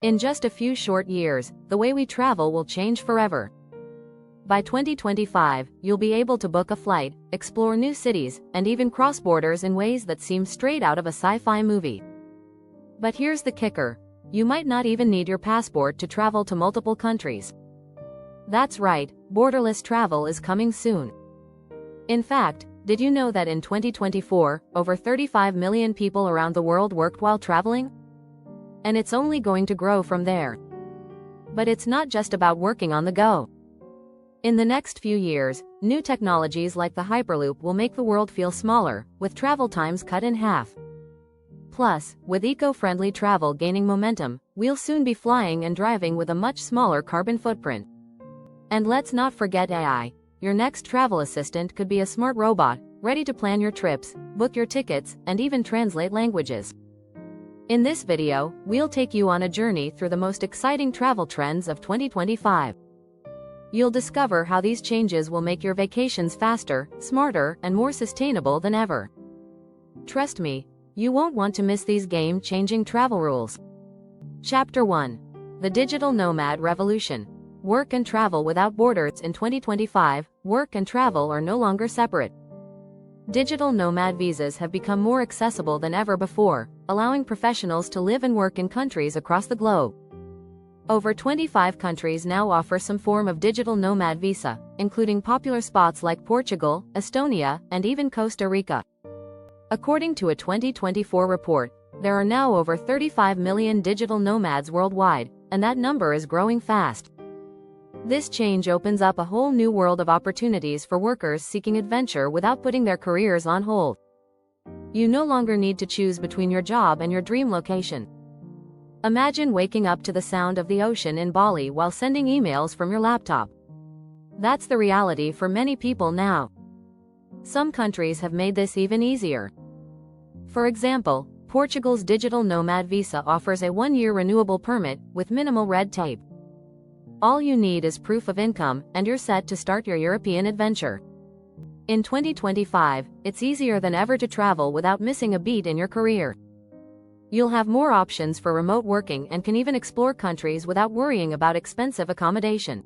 In just a few short years, the way we travel will change forever. By 2025, you'll be able to book a flight, explore new cities, and even cross borders in ways that seem straight out of a sci-fi movie. But here's the kicker. You might not even need your passport to travel to multiple countries. That's right, borderless travel is coming soon. In fact, did you know that in 2024, over 35 million people around the world worked while traveling? And it's only going to grow from there. But it's not just about working on the go. In the next few years, new technologies like the Hyperloop will make the world feel smaller, with travel times cut in half. Plus, with eco-friendly travel gaining momentum, we'll soon be flying and driving with a much smaller carbon footprint. And let's not forget AI. Your next travel assistant could be a smart robot, ready to plan your trips, book your tickets, and even translate languages. In this video, we'll take you on a journey through the most exciting travel trends of 2025. You'll discover how these changes will make your vacations faster, smarter, and more sustainable than ever. Trust me, you won't want to miss these game-changing travel rules. Chapter 1. The Digital Nomad Revolution. Work and travel without borders. In 2025, work and travel are no longer separate. Digital nomad visas have become more accessible than ever before, allowing professionals to live and work in countries across the globe. Over 25 countries now offer some form of digital nomad visa, including popular spots like Portugal, Estonia, and even Costa Rica. According to a 2024 report, there are now over 35 million digital nomads worldwide, and that number is growing fast. This change opens up a whole new world of opportunities for workers seeking adventure without putting their careers on hold. You no longer need to choose between your job and your dream location. Imagine waking up to the sound of the ocean in Bali while sending emails from your laptop. That's the reality for many people now. Some countries have made this even easier. For example, Portugal's digital nomad visa offers a 1-year renewable permit with minimal red tape. All you need is proof of income, and you're set to start your European adventure. In 2025, it's easier than ever to travel without missing a beat in your career. You'll have more options for remote working and can even explore countries without worrying about expensive accommodation.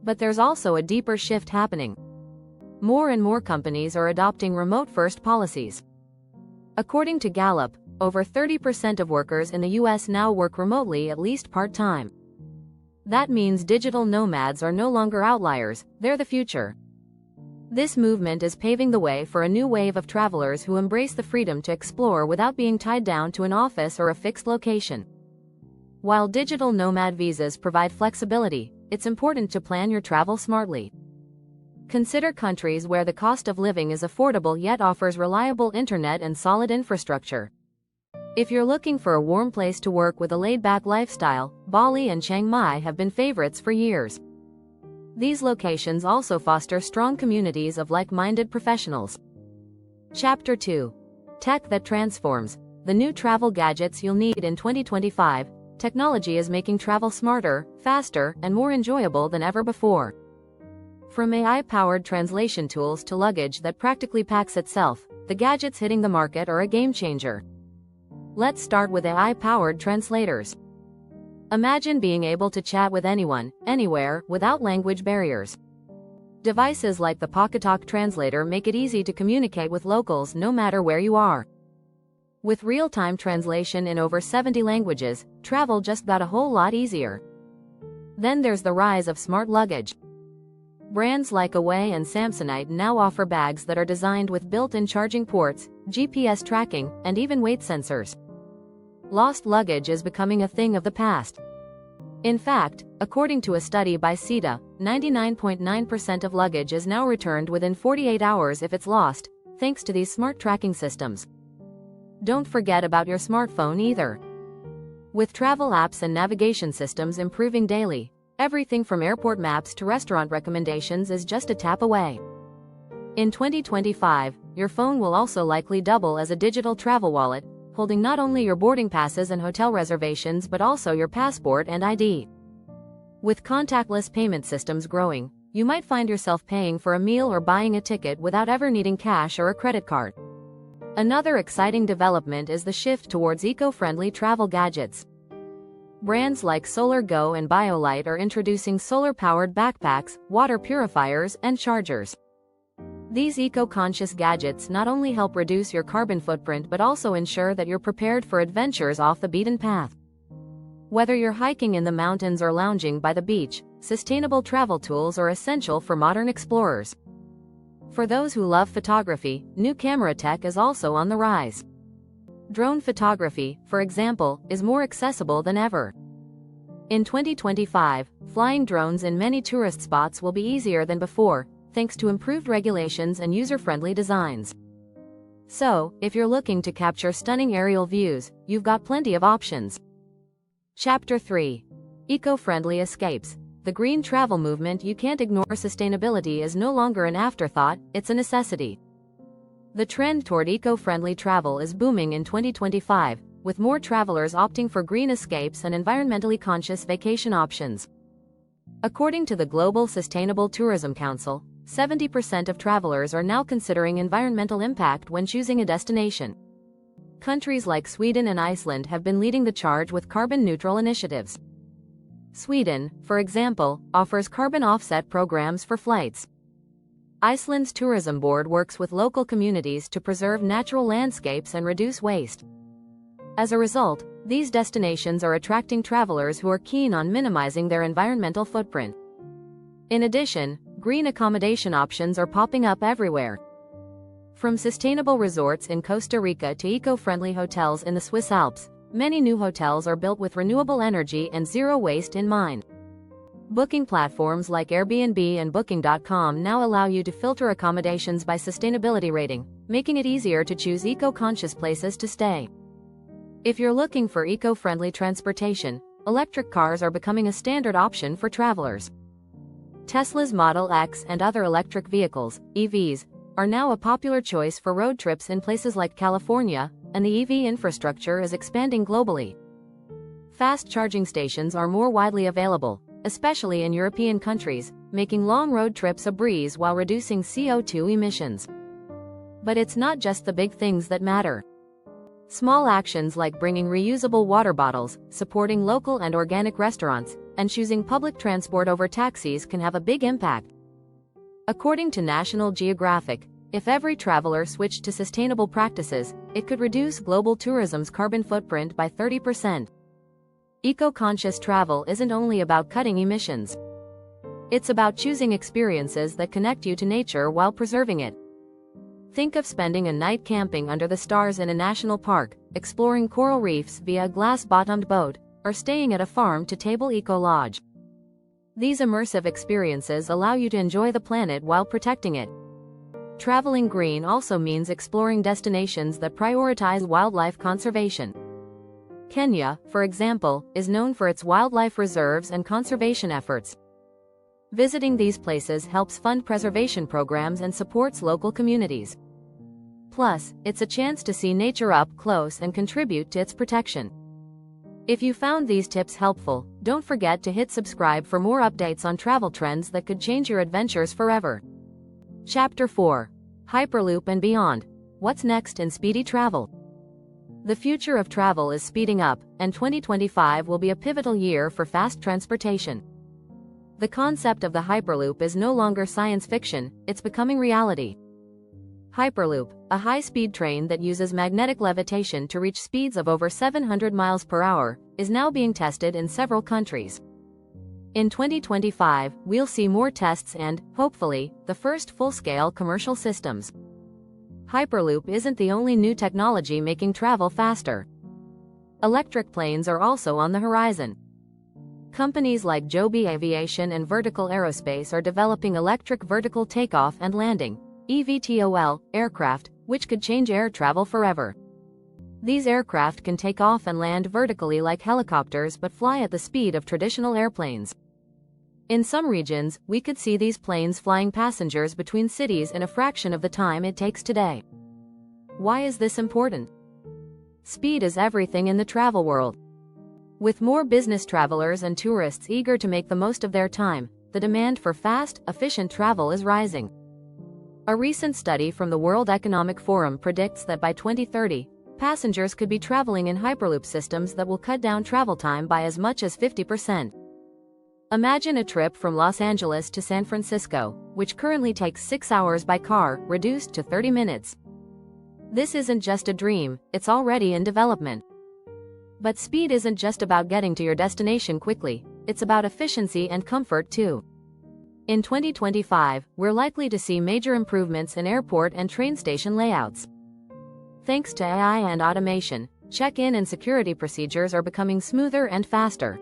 But there's also a deeper shift happening. More and more companies are adopting remote-first policies. According to Gallup, over 30% of workers in the US now work remotely at least part-time. That means digital nomads are no longer outliers, they're the future. This movement is paving the way for a new wave of travelers who embrace the freedom to explore without being tied down to an office or a fixed location. While digital nomad visas provide flexibility, it's important to plan your travel smartly. Consider countries where the cost of living is affordable yet offers reliable internet and solid infrastructure. If you're looking for a warm place to work with a laid-back lifestyle, Bali and Chiang Mai have been favorites for years. These locations also foster strong communities of like-minded professionals. Chapter 2. Tech that transforms. The new travel gadgets you'll need in 2025. Technology is making travel smarter, faster, and more enjoyable than ever before. From AI-powered translation tools to luggage that practically packs itself, the gadgets hitting the market are a game-changer. Let's start with AI-powered translators. Imagine being able to chat with anyone, anywhere, without language barriers. Devices like the PocketTalk translator make it easy to communicate with locals no matter where you are. With real-time translation in over 70 languages, travel just got a whole lot easier. Then there's the rise of smart luggage. Brands like Away and Samsonite now offer bags that are designed with built-in charging ports, GPS tracking, and even weight sensors. Lost luggage is becoming a thing of the past. In fact, according to a study by CETA, 99.9% of luggage is now returned within 48 hours if it's lost, thanks to these smart tracking systems. Don't forget about your smartphone either. With travel apps and navigation systems improving daily, everything from airport maps to restaurant recommendations is just a tap away. In 2025, your phone will also likely double as a digital travel wallet, holding not only your boarding passes and hotel reservations but also your passport and ID. With contactless payment systems growing, you might find yourself paying for a meal or buying a ticket without ever needing cash or a credit card. Another exciting development is the shift towards eco-friendly travel gadgets. Brands like Solar Go and BioLite are introducing solar-powered backpacks, water purifiers, and chargers. These eco-conscious gadgets not only help reduce your carbon footprint but also ensure that you're prepared for adventures off the beaten path. Whether you're hiking in the mountains or lounging by the beach, sustainable travel tools are essential for modern explorers. For those who love photography, new camera tech is also on the rise. Drone photography, for example, is more accessible than ever. In 2025, flying drones in many tourist spots will be easier than before, thanks to improved regulations and user-friendly designs. So, if you're looking to capture stunning aerial views, you've got plenty of options. Chapter 3. Eco-friendly escapes. The green travel movement. You can't ignore. Sustainability is no longer an afterthought, it's a necessity. The trend toward eco-friendly travel is booming in 2025, with more travelers opting for green escapes and environmentally conscious vacation options. According to the Global Sustainable Tourism Council, 70% of travelers are now considering environmental impact when choosing a destination. Countries like Sweden and Iceland have been leading the charge with carbon-neutral initiatives. Sweden, for example, offers carbon offset programs for flights. Iceland's tourism board works with local communities to preserve natural landscapes and reduce waste. As a result, these destinations are attracting travelers who are keen on minimizing their environmental footprint. In addition, green accommodation options are popping up everywhere. From sustainable resorts in Costa Rica to eco-friendly hotels in the Swiss Alps, many new hotels are built with renewable energy and zero waste in mind. Booking platforms like Airbnb and Booking.com now allow you to filter accommodations by sustainability rating, making it easier to choose eco-conscious places to stay. If you're looking for eco-friendly transportation, electric cars are becoming a standard option for travelers. Tesla's Model X and other electric vehicles, EVs, are now a popular choice for road trips in places like California, and the EV infrastructure is expanding globally. Fast charging stations are more widely available, especially in European countries, making long road trips a breeze while reducing CO2 emissions. But it's not just the big things that matter. Small actions like bringing reusable water bottles, supporting local and organic restaurants, and choosing public transport over taxis can have a big impact. According to National Geographic, if every traveler switched to sustainable practices, it could reduce global tourism's carbon footprint by 30%. Eco-conscious travel isn't only about cutting emissions. It's about choosing experiences that connect you to nature while preserving it. Think of spending a night camping under the stars in a national park, exploring coral reefs via a glass-bottomed boat, or staying at a farm-to-table eco-lodge. These immersive experiences allow you to enjoy the planet while protecting it. Traveling green also means exploring destinations that prioritize wildlife conservation. Kenya, for example, is known for its wildlife reserves and conservation efforts. Visiting these places helps fund preservation programs and supports local communities. Plus, it's a chance to see nature up close and contribute to its protection. If you found these tips helpful, don't forget to hit subscribe for more updates on travel trends that could change your adventures forever. Chapter 4. Hyperloop and beyond. What's next in speedy travel? The future of travel is speeding up, and 2025 will be a pivotal year for fast transportation. The concept of the Hyperloop is no longer science fiction, it's becoming reality. Hyperloop, a high-speed train that uses magnetic levitation to reach speeds of over 700 miles per hour, is now being tested in several countries. In 2025, we'll see more tests and, hopefully, the first full-scale commercial systems. Hyperloop isn't the only new technology making travel faster. Electric planes are also on the horizon. Companies like Joby Aviation and Vertical Aerospace are developing electric vertical takeoff and landing (eVTOL) aircraft, which could change air travel forever. These aircraft can take off and land vertically like helicopters but fly at the speed of traditional airplanes. In some regions, we could see these planes flying passengers between cities in a fraction of the time it takes today. Why is this important? Speed is everything in the travel world. With more business travelers and tourists eager to make the most of their time, the demand for fast, efficient travel is rising. A recent study from the World Economic Forum predicts that by 2030, passengers could be traveling in Hyperloop systems that will cut down travel time by as much as 50%. Imagine a trip from Los Angeles to San Francisco, which currently takes 6 hours by car, reduced to 30 minutes. This isn't just a dream, it's already in development. But speed isn't just about getting to your destination quickly, it's about efficiency and comfort too. In 2025, we're likely to see major improvements in airport and train station layouts. Thanks to AI and automation, check-in and security procedures are becoming smoother and faster.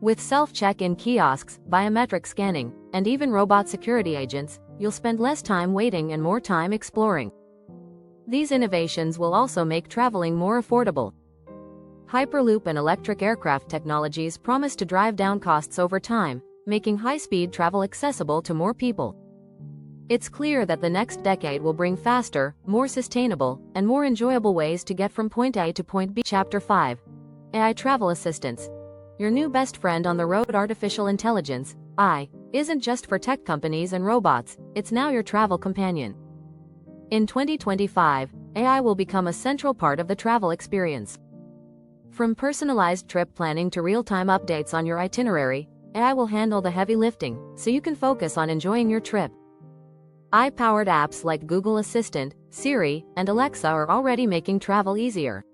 With self-check-in kiosks, biometric scanning, and even robot security agents, you'll spend less time waiting and more time exploring. These innovations will also make traveling more affordable. Hyperloop and electric aircraft technologies promise to drive down costs over time, making high-speed travel accessible to more people. It's clear that the next decade will bring faster, more sustainable, and more enjoyable ways to get from point A to point B. Chapter 5. AI Travel Assistance. Your new best friend on the road. Artificial intelligence, AI, isn't just for tech companies and robots, it's now your travel companion. In 2025, AI will become a central part of the travel experience. From personalized trip planning to real-time updates on your itinerary, AI will handle the heavy lifting, so you can focus on enjoying your trip. AI-powered apps like Google Assistant, Siri, and Alexa are already making travel easier.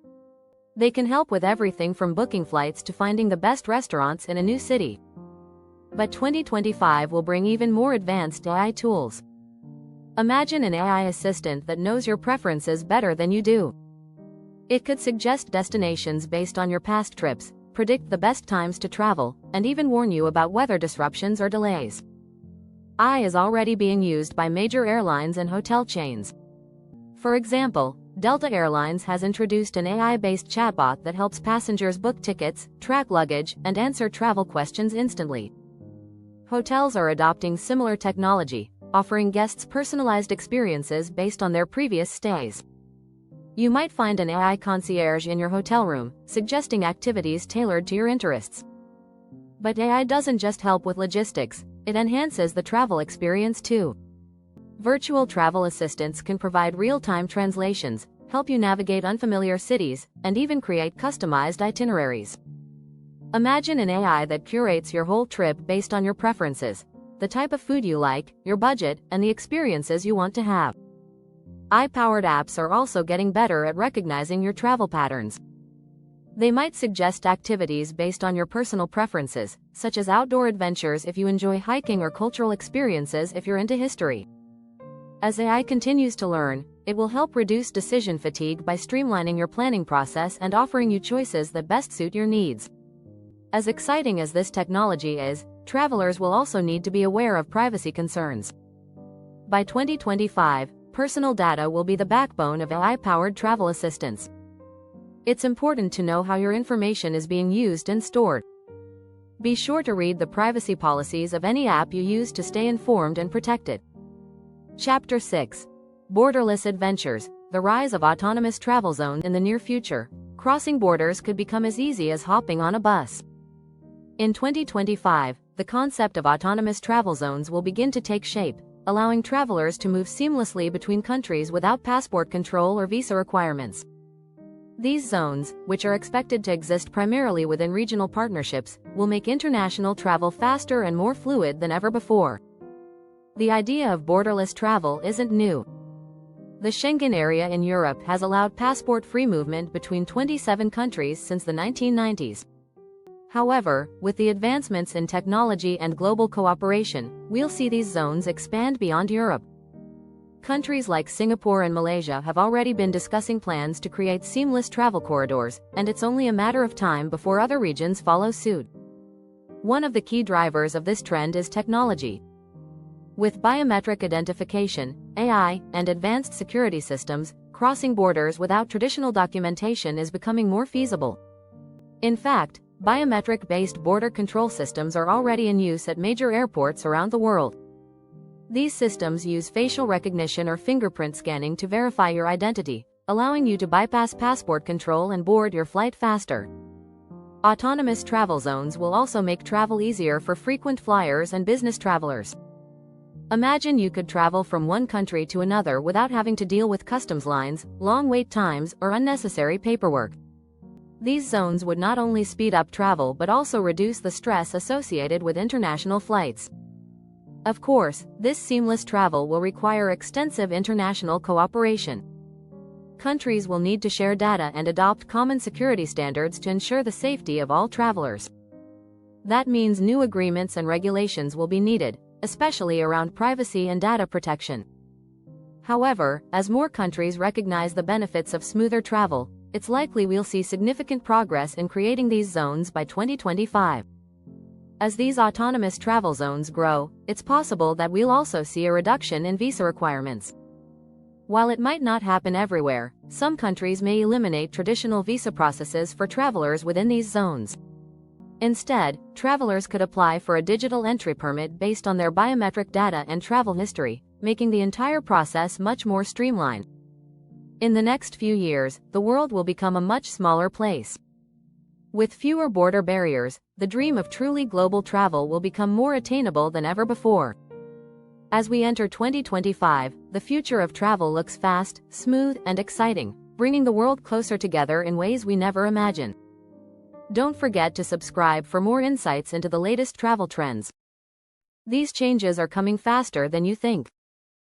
They can help with everything from booking flights to finding the best restaurants in a new city. But 2025 will bring even more advanced AI tools. Imagine an AI assistant that knows your preferences better than you do. It could suggest destinations based on your past trips, predict the best times to travel, and even warn you about weather disruptions or delays. AI is already being used by major airlines and hotel chains. For example, Delta Airlines has introduced an AI-based chatbot that helps passengers book tickets, track luggage, and answer travel questions instantly. Hotels are adopting similar technology, offering guests personalized experiences based on their previous stays. You might find an AI concierge in your hotel room, suggesting activities tailored to your interests. But AI doesn't just help with logistics, it enhances the travel experience too. Virtual travel assistants can provide real-time translations, help you navigate unfamiliar cities, and even create customized itineraries. Imagine an AI that curates your whole trip based on your preferences, the type of food you like, your budget, and the experiences you want to have. AI-powered apps are also getting better at recognizing your travel patterns. They might suggest activities based on your personal preferences, such as outdoor adventures if you enjoy hiking or cultural experiences if you're into history. As AI continues to learn, it will help reduce decision fatigue by streamlining your planning process and offering you choices that best suit your needs. As exciting as this technology is, travelers will also need to be aware of privacy concerns. By 2025, personal data will be the backbone of AI-powered travel assistants. It's important to know how your information is being used and stored. Be sure to read the privacy policies of any app you use to stay informed and protected. Chapter 6. Borderless Adventures, the rise of autonomous travel zones. In the near future, crossing borders could become as easy as hopping on a bus. In 2025, the concept of autonomous travel zones will begin to take shape, allowing travelers to move seamlessly between countries without passport control or visa requirements. These zones, which are expected to exist primarily within regional partnerships, will make international travel faster and more fluid than ever before. The idea of borderless travel isn't new. The Schengen area in Europe has allowed passport-free movement between 27 countries since the 1990s. However, with the advancements in technology and global cooperation, we'll see these zones expand beyond Europe. Countries like Singapore and Malaysia have already been discussing plans to create seamless travel corridors, and it's only a matter of time before other regions follow suit. One of the key drivers of this trend is technology. With biometric identification, AI, and advanced security systems, crossing borders without traditional documentation is becoming more feasible. In fact, biometric-based border control systems are already in use at major airports around the world. These systems use facial recognition or fingerprint scanning to verify your identity, allowing you to bypass passport control and board your flight faster. Autonomous travel zones will also make travel easier for frequent flyers and business travelers. Imagine you could travel from one country to another without having to deal with customs lines, long wait times, or unnecessary paperwork. These zones would not only speed up travel but also reduce the stress associated with international flights. Of course, this seamless travel will require extensive international cooperation. Countries will need to share data and adopt common security standards to ensure the safety of all travelers. That means new agreements and regulations will be needed, especially around privacy and data protection. However, as more countries recognize the benefits of smoother travel, it's likely we'll see significant progress in creating these zones by 2025. As these autonomous travel zones grow, it's possible that we'll also see a reduction in visa requirements. While it might not happen everywhere, some countries may eliminate traditional visa processes for travelers within these zones. Instead, travelers could apply for a digital entry permit based on their biometric data and travel history, making the entire process much more streamlined. In the next few years, the world will become a much smaller place. With fewer border barriers, the dream of truly global travel will become more attainable than ever before. As we enter 2025, the future of travel looks fast, smooth, and exciting, bringing the world closer together in ways we never imagined. Don't forget to subscribe for more insights into the latest travel trends. These changes are coming faster than you think.